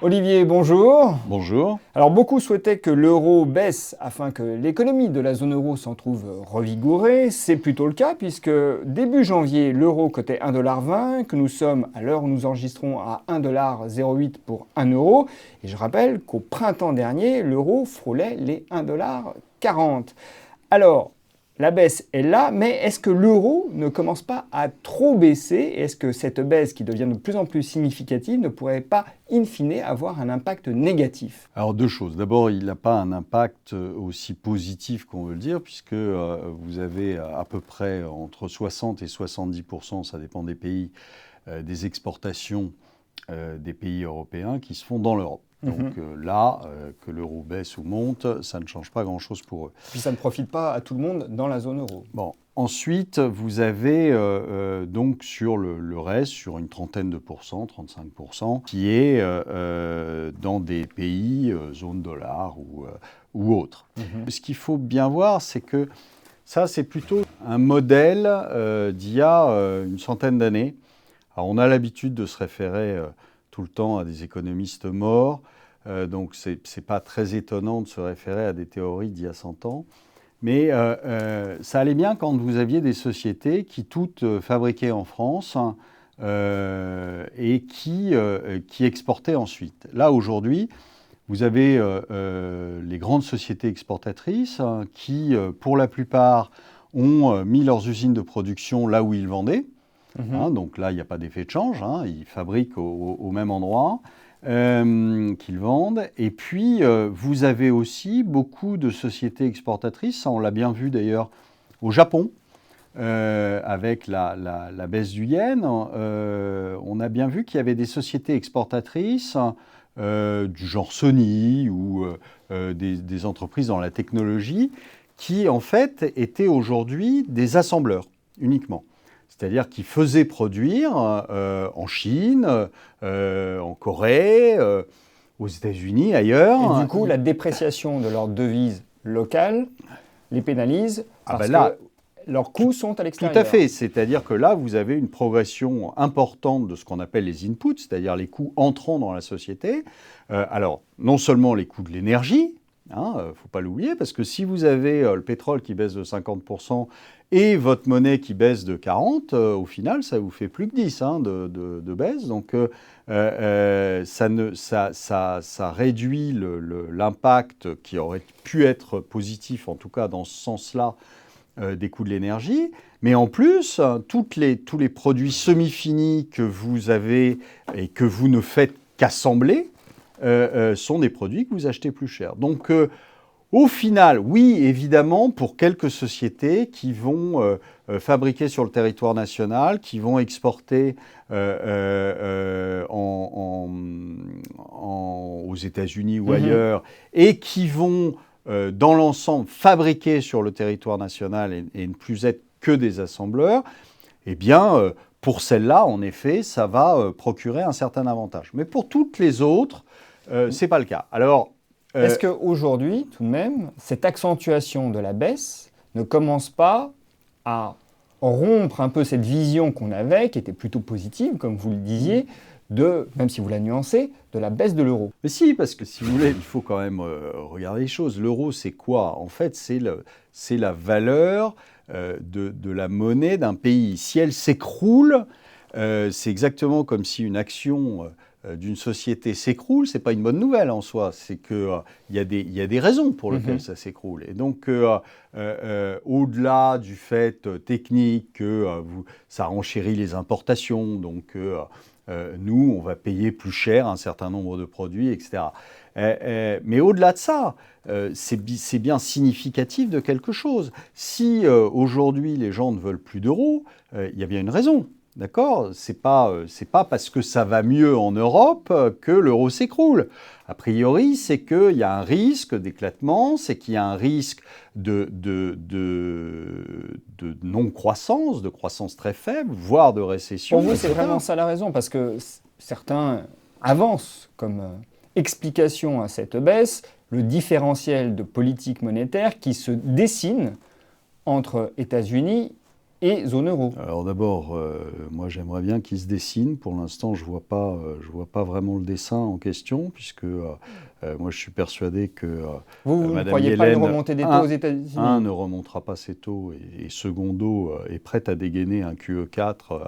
Olivier, bonjour. Bonjour. Alors beaucoup souhaitaient que l'euro baisse afin que l'économie de la zone euro s'en trouve revigorée. C'est plutôt le cas puisque début janvier, l'euro cotait 1,20 $, que nous sommes à l'heure où nous enregistrons à 1,08 $ pour 1 euro. Et je rappelle qu'au printemps dernier, l'euro frôlait les 1,40 $. Alors, la baisse est là, mais est-ce que l'euro ne commence pas à trop baisser? Est-ce que cette baisse, qui devient de plus en plus significative, ne pourrait pas, in fine, avoir un impact négatif? Alors deux choses. D'abord, il n'a pas un impact aussi positif qu'on veut le dire, puisque vous avez à peu près entre 60 et 70%, ça dépend des pays, des exportations des pays européens qui se font dans l'Europe. Donc là, que l'euro baisse ou monte, ça ne change pas grand-chose pour eux. Puis ça ne profite pas à tout le monde dans la zone euro. Bon. Ensuite, vous avez donc sur le reste, sur une trentaine de pourcents, 35%, qui est dans des pays, zone dollar ou autres. Ce qu'il faut bien voir, c'est que ça, c'est plutôt un modèle d'il y a une centaine d'années. Alors, on a l'habitude de se référer tout le temps à des économistes morts, donc c'est pas très étonnant de se référer à des théories d'il y a 100 ans. Mais ça allait bien quand vous aviez des sociétés qui toutes fabriquaient en France et qui exportaient ensuite. Là, aujourd'hui, vous avez les grandes sociétés exportatrices qui, pour la plupart, ont mis leurs usines de production là où ils vendaient. Donc là, il n'y a pas d'effet de change, ils fabriquent au même endroit qu'ils vendent. Et puis, vous avez aussi beaucoup de sociétés exportatrices, ça on l'a bien vu d'ailleurs au Japon, avec la baisse du yen. On a bien vu qu'il y avait des sociétés exportatrices du genre Sony ou des entreprises dans la technologie qui, en fait, étaient aujourd'hui des assembleurs uniquement. C'est-à-dire qu'ils faisaient produire en Chine, en Corée, aux États-Unis, ailleurs. Et du coup, la dépréciation de leur devise locale les pénalise parce Là, que leurs coûts sont à tout l'extérieur. à fait. C'est-à-dire que là, vous avez une progression importante de ce qu'on appelle les inputs, c'est-à-dire les coûts entrant dans la société. Alors, non seulement les coûts de l'énergie, il ne faut pas l'oublier, parce que si vous avez le pétrole qui baisse de 50% et votre monnaie qui baisse de 40%, au final, ça vous fait plus que 10 de baisse. Donc, ça réduit l'impact qui aurait pu être positif, en tout cas dans ce sens-là, des coûts de l'énergie. Mais en plus, tous les produits semi-finis que vous avez et que vous ne faites qu'assembler, sont des produits que vous achetez plus cher. Donc, au final, oui, évidemment, pour quelques sociétés qui vont fabriquer sur le territoire national, qui vont exporter aux États-Unis ou ailleurs, et qui vont, dans l'ensemble, fabriquer sur le territoire national et ne plus être que des assembleurs, eh bien, pour celles-là, en effet, ça va procurer un certain avantage. Mais pour toutes les autres, ce n'est pas le cas. Alors, est-ce qu'aujourd'hui, tout de même, cette accentuation de la baisse ne commence pas à rompre un peu cette vision qu'on avait, qui était plutôt positive, comme vous le disiez, même si vous la nuancez, de la baisse de l'euro? Mais si, parce que si vous voulez, il faut quand même regarder les choses. L'euro, c'est quoi? En fait, c'est la valeur de la monnaie d'un pays. Si elle s'écroule, c'est exactement comme si une action d'une société s'écroule, ce n'est pas une bonne nouvelle en soi, c'est qu'il y a des raisons pour lesquelles ça s'écroule. Et donc, au-delà du fait technique que ça renchérit les importations, donc nous, on va payer plus cher un certain nombre de produits, etc. Mais au-delà de ça, c'est bien significatif de quelque chose. Si aujourd'hui les gens ne veulent plus d'euros, il y a bien une raison. D'accord ? C'est pas parce que ça va mieux en Europe que l'euro s'écroule. A priori, c'est qu'il y a un risque d'éclatement, c'est qu'il y a un risque de non-croissance, de croissance très faible, voire de récession. Pour vous, c'est vraiment ça la raison, parce que certains avancent comme explication à cette baisse le différentiel de politique monétaire qui se dessine entre États-Unis et zone euro. Alors d'abord, moi j'aimerais bien qu'il se dessine. Pour l'instant, je vois pas vraiment le dessin en question, puisque moi je suis persuadé que Vous ne Madame croyez pas une Yellen, remontée des taux aux États-Unis? ne remontera pas ses taux, et secondo, est prête à dégainer un QE4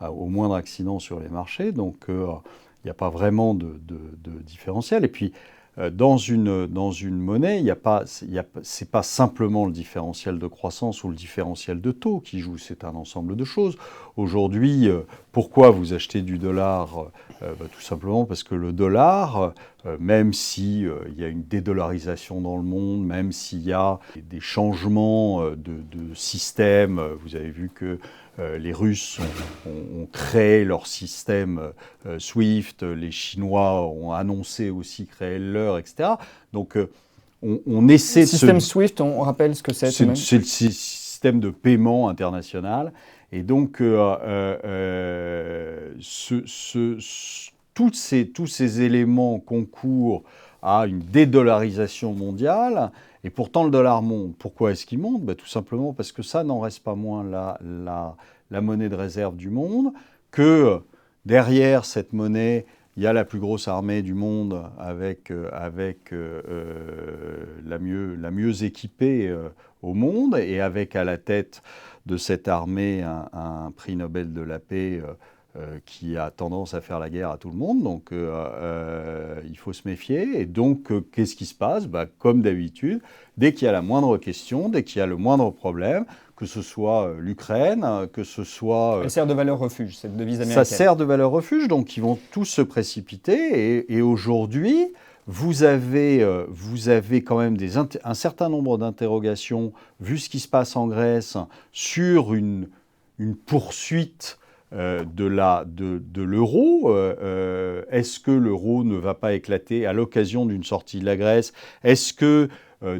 au moindre accident sur les marchés. Donc il n'y a pas vraiment de différentiel. Et puis dans une monnaie, c'est pas simplement le différentiel de croissance ou le différentiel de taux qui joue, c'est un ensemble de choses. Aujourd'hui, pourquoi vous achetez du dollar? Tout simplement parce que le dollar, même si il y a une dédollarisation dans le monde, même s'il y a des changements de système, vous avez vu que les Russes ont créé leur système SWIFT, les Chinois ont annoncé aussi créer leur, etc. Donc on essaie de système SWIFT, on rappelle ce que c'est tout de même. C'est le système de paiement international. Et donc tous ces éléments concourent à une dédollarisation mondiale. Et pourtant, le dollar monte. Pourquoi est-ce qu'il monte? Tout simplement parce que ça n'en reste pas moins la monnaie de réserve du monde, que derrière cette monnaie, il y a la plus grosse armée du monde avec la mieux équipée au monde, et avec à la tête de cette armée un prix Nobel de la paix qui a tendance à faire la guerre à tout le monde. Donc il faut se méfier. Et donc qu'est-ce qui se passe? Comme d'habitude, dès qu'il y a la moindre question, dès qu'il y a le moindre problème, que ce soit l'Ukraine, que ce soit... Elle sert de valeur refuge, cette devise américaine. Ça sert de valeur refuge, donc ils vont tous se précipiter. Et aujourd'hui, vous avez quand même un certain nombre d'interrogations, vu ce qui se passe en Grèce, sur une poursuite de l'euro. Est-ce que l'euro ne va pas éclater à l'occasion d'une sortie de la Grèce? Est-ce que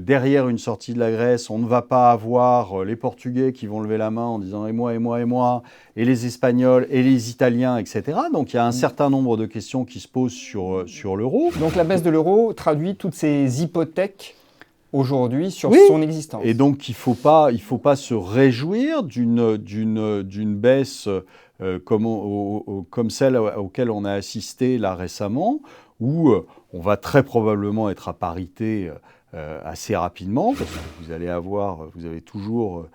derrière une sortie de la Grèce, on ne va pas avoir les Portugais qui vont lever la main en disant « et moi, et moi, et moi », et les Espagnols, et les Italiens, etc. Donc il y a un certain nombre de questions qui se posent sur l'euro. Donc la baisse de l'euro traduit toutes ces hypothèques aujourd'hui sur son existence. Et donc il faut pas se réjouir d'une baisse comme celle auquel on a assisté là récemment, où on va très probablement être à parité assez rapidement, parce que vous avez toujours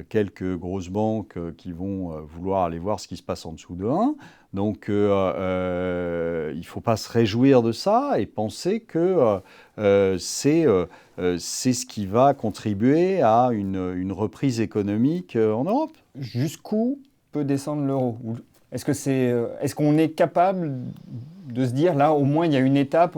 quelques grosses banques qui vont vouloir aller voir ce qui se passe en dessous de 1. Donc il ne faut pas se réjouir de ça et penser que c'est ce qui va contribuer à une reprise économique en Europe. Jusqu'où peut descendre l'euro? Est-ce qu'on est capable de se dire, là, au moins, il y a une étape,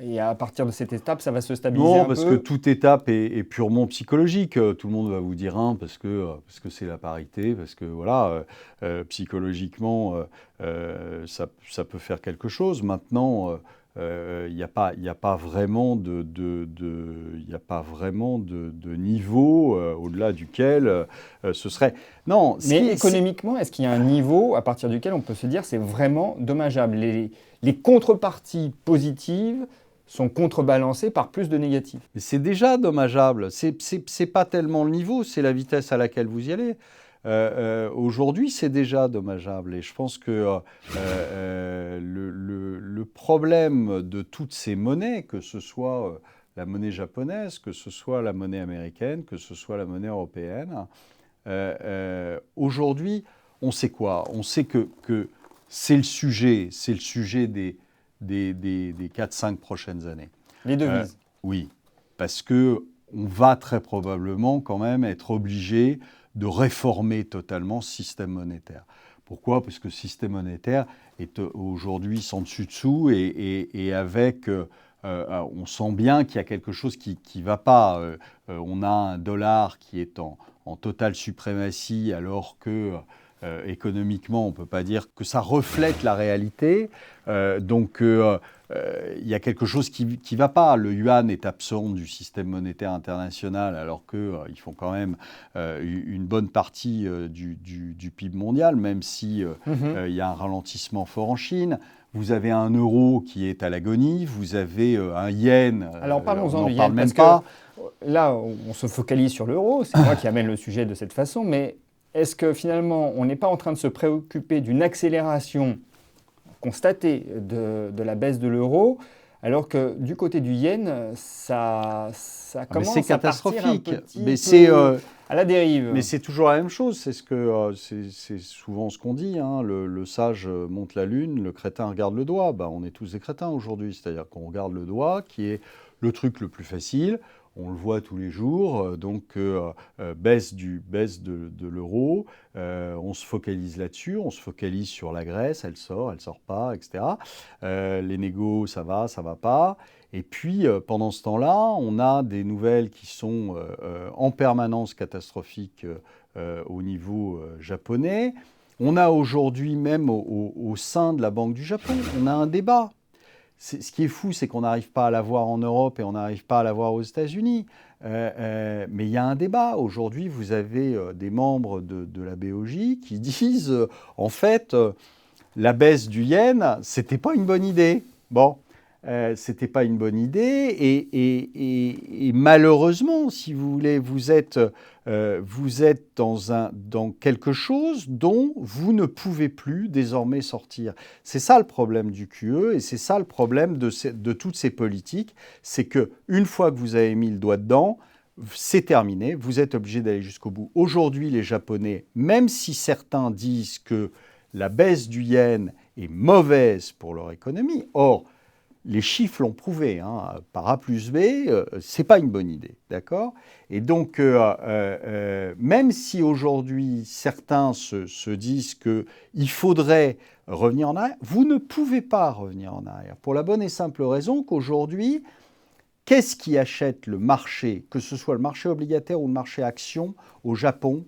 et à partir de cette étape, ça va se stabiliser un peu? Non, parce que toute étape est purement psychologique. Tout le monde va vous dire parce que c'est la parité, parce que voilà, psychologiquement, ça peut faire quelque chose. Maintenant, il n'y a pas vraiment de niveau au-delà duquel ce serait... Non. Mais économiquement, est-ce qu'il y a un niveau à partir duquel on peut se dire c'est vraiment dommageable? Les contreparties positives sont contrebalancées par plus de négatifs. Mais c'est déjà dommageable. C'est pas tellement le niveau, c'est la vitesse à laquelle vous y allez. Aujourd'hui, c'est déjà dommageable. Et je pense que le problème de toutes ces monnaies, que ce soit la monnaie japonaise, que ce soit la monnaie américaine, que ce soit la monnaie européenne, aujourd'hui, on sait quoi? On sait que c'est le sujet des 4-5 prochaines années. Les devises. Oui, parce qu'on va très probablement quand même être obligé de réformer totalement ce système monétaire. Pourquoi? Parce que le système monétaire est aujourd'hui sans dessus-dessous et avec... on sent bien qu'il y a quelque chose qui ne va pas. On a un dollar qui est en totale suprématie, alors que économiquement, on ne peut pas dire que ça reflète la réalité. Donc, il y a quelque chose qui ne va pas. Le yuan est absent du système monétaire international, alors qu'ils font quand même une bonne partie du PIB mondial, même si il y a un ralentissement fort en Chine. vous avez un euro qui est à l'agonie, vous avez un yen, alors parlons-en on du n'en parle yen, même parce pas. que là, on se focalise sur l'euro, c'est moi qui amène le sujet de cette façon, mais est-ce que finalement, on n'est pas en train de se préoccuper d'une accélération constatée de la baisse de l'euro, alors que du côté du yen, ça commence c'est à partir un catastrophique. petit peu à la dérive. Mais c'est toujours la même chose, c'est souvent ce qu'on dit, hein, le sage monte la lune, le crétin regarde le doigt. Bah, on est tous des crétins aujourd'hui, c'est-à-dire qu'on regarde le doigt, qui est le truc le plus facile, on le voit tous les jours, baisse de l'euro, on se focalise là-dessus, on se focalise sur la Grèce, elle sort pas, etc. Les négos, ça va pas. Et puis, pendant ce temps-là, on a des nouvelles qui sont en permanence catastrophiques au niveau japonais. On a aujourd'hui, même au sein de la Banque du Japon, on a un débat. Ce qui est fou, c'est qu'on n'arrive pas à l'avoir en Europe et on n'arrive pas à l'avoir aux États-Unis. Mais il y a un débat. Aujourd'hui, vous avez des membres de la BOJ qui disent, en fait, la baisse du yen, c'était pas une bonne idée. Bon. C'était pas une bonne idée et malheureusement, si vous voulez, vous êtes dans quelque chose dont vous ne pouvez plus désormais sortir. C'est ça le problème du QE et c'est ça le problème de toutes ces politiques, c'est que une fois que vous avez mis le doigt dedans, c'est terminé, vous êtes obligé d'aller jusqu'au bout. Aujourd'hui, les Japonais, même si certains disent que la baisse du yen est mauvaise pour leur économie, or les chiffres l'ont prouvé, hein, par A plus B, c'est pas une bonne idée, d'accord? Et donc, même si aujourd'hui certains se disent qu'il faudrait revenir en arrière, vous ne pouvez pas revenir en arrière, pour la bonne et simple raison qu'aujourd'hui, qu'est-ce qui achète le marché, que ce soit le marché obligataire ou le marché action au Japon?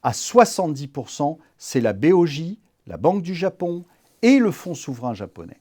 À 70%, c'est la BOJ, la Banque du Japon et le Fonds souverain japonais.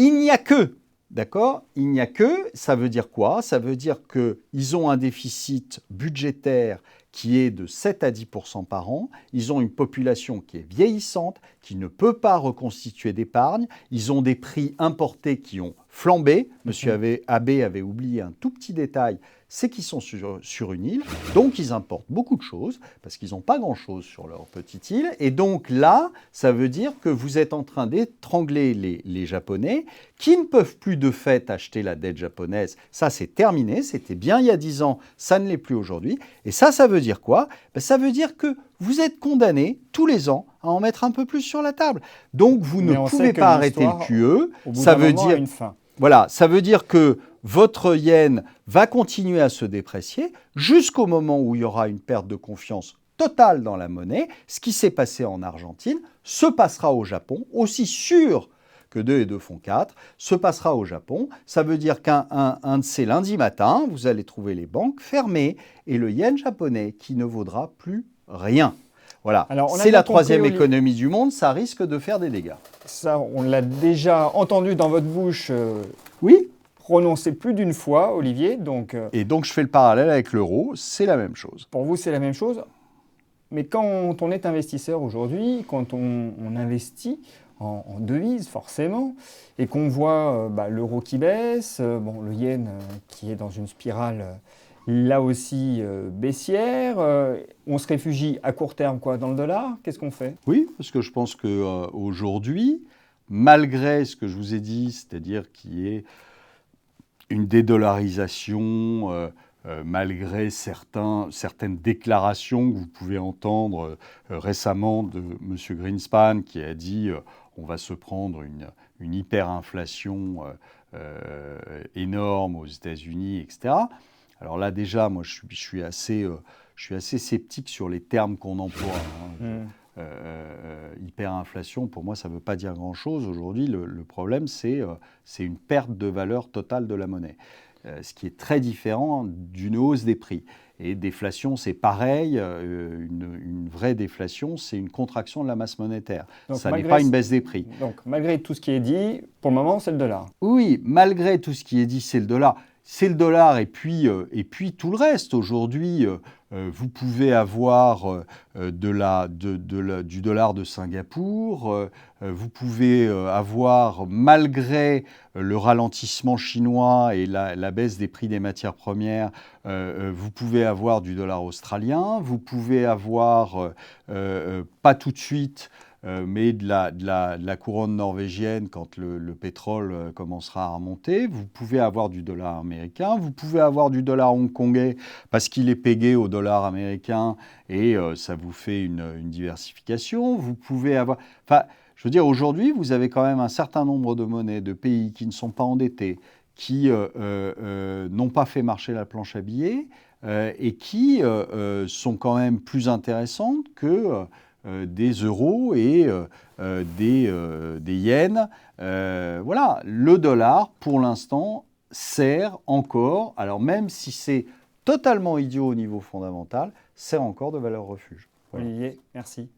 Il n'y a que, d'accord? Il n'y a que, ça veut dire quoi? Ça veut dire qu'ils ont un déficit budgétaire qui est de 7 à 10% par an. Ils ont une population qui est vieillissante, qui ne peut pas reconstituer d'épargne. Ils ont des prix importés qui ont flambé. Monsieur Abe avait oublié un tout petit détail, c'est qu'ils sont sur une île, donc ils importent beaucoup de choses, parce qu'ils n'ont pas grand-chose sur leur petite île. Et donc là, ça veut dire que vous êtes en train d'étrangler les Japonais, qui ne peuvent plus de fait acheter la dette japonaise. Ça, c'est terminé, c'était bien il y a 10 ans, ça ne l'est plus aujourd'hui. Et ça veut dire quoi? Ça veut dire que vous êtes condamnés tous les ans à en mettre un peu plus sur la table. Donc vous ne pouvez pas arrêter le QE. Ça veut dire une fin. Voilà, ça veut dire que votre yen va continuer à se déprécier jusqu'au moment où il y aura une perte de confiance totale dans la monnaie. Ce qui s'est passé en Argentine se passera au Japon, aussi sûr que 2 et 2 font 4, se passera au Japon. Ça veut dire qu'un de ces lundis matins, vous allez trouver les banques fermées et le yen japonais qui ne vaudra plus rien. Voilà, c'est la troisième économie du monde, ça risque de faire des dégâts. Ça, on l'a déjà entendu dans votre bouche oui, prononcé plus d'une fois, Olivier. Et donc, je fais le parallèle avec l'euro, c'est la même chose. Pour vous, c'est la même chose. Mais quand on est investisseur aujourd'hui, quand on investit en devises, forcément, et qu'on voit l'euro qui baisse, le yen qui est dans une spirale là aussi baissière, on se réfugie à court terme dans le dollar, qu'est-ce qu'on fait? Oui, parce que je pense qu'aujourd'hui, malgré ce que je vous ai dit, c'est-à-dire qu'il y ait une dédollarisation, malgré certaines déclarations que vous pouvez entendre récemment de M. Greenspan qui a dit on va se prendre une hyperinflation énorme aux États-Unis, etc. Alors là, déjà, moi, je suis assez sceptique sur les termes qu'on emploie. Hyperinflation, pour moi, ça ne veut pas dire grand-chose. Aujourd'hui, le problème, c'est une perte de valeur totale de la monnaie, ce qui est très différent d'une hausse des prix. Et déflation, c'est pareil. Une vraie déflation, c'est une contraction de la masse monétaire. Donc, ça n'est pas une baisse des prix. Donc, malgré tout ce qui est dit, pour le moment, c'est le dollar. Oui, malgré tout ce qui est dit, c'est le dollar. C'est le dollar et puis tout le reste. Aujourd'hui, vous pouvez avoir du dollar de Singapour, vous pouvez avoir, malgré le ralentissement chinois et la baisse des prix des matières premières, vous pouvez avoir du dollar australien, vous pouvez avoir, pas tout de suite, mais de la couronne norvégienne quand le pétrole commencera à remonter. Vous pouvez avoir du dollar américain, vous pouvez avoir du dollar hongkongais parce qu'il est pégé au dollar américain et ça vous fait une diversification. Vous pouvez avoir... Enfin, je veux dire, aujourd'hui, vous avez quand même un certain nombre de monnaies, de pays qui ne sont pas endettés, qui n'ont pas fait marcher la planche à billets et qui sont quand même plus intéressantes que... des euros et des yens. Voilà, le dollar, pour l'instant, sert encore, alors même si c'est totalement idiot au niveau fondamental, sert encore de valeur refuge. Olivier, merci.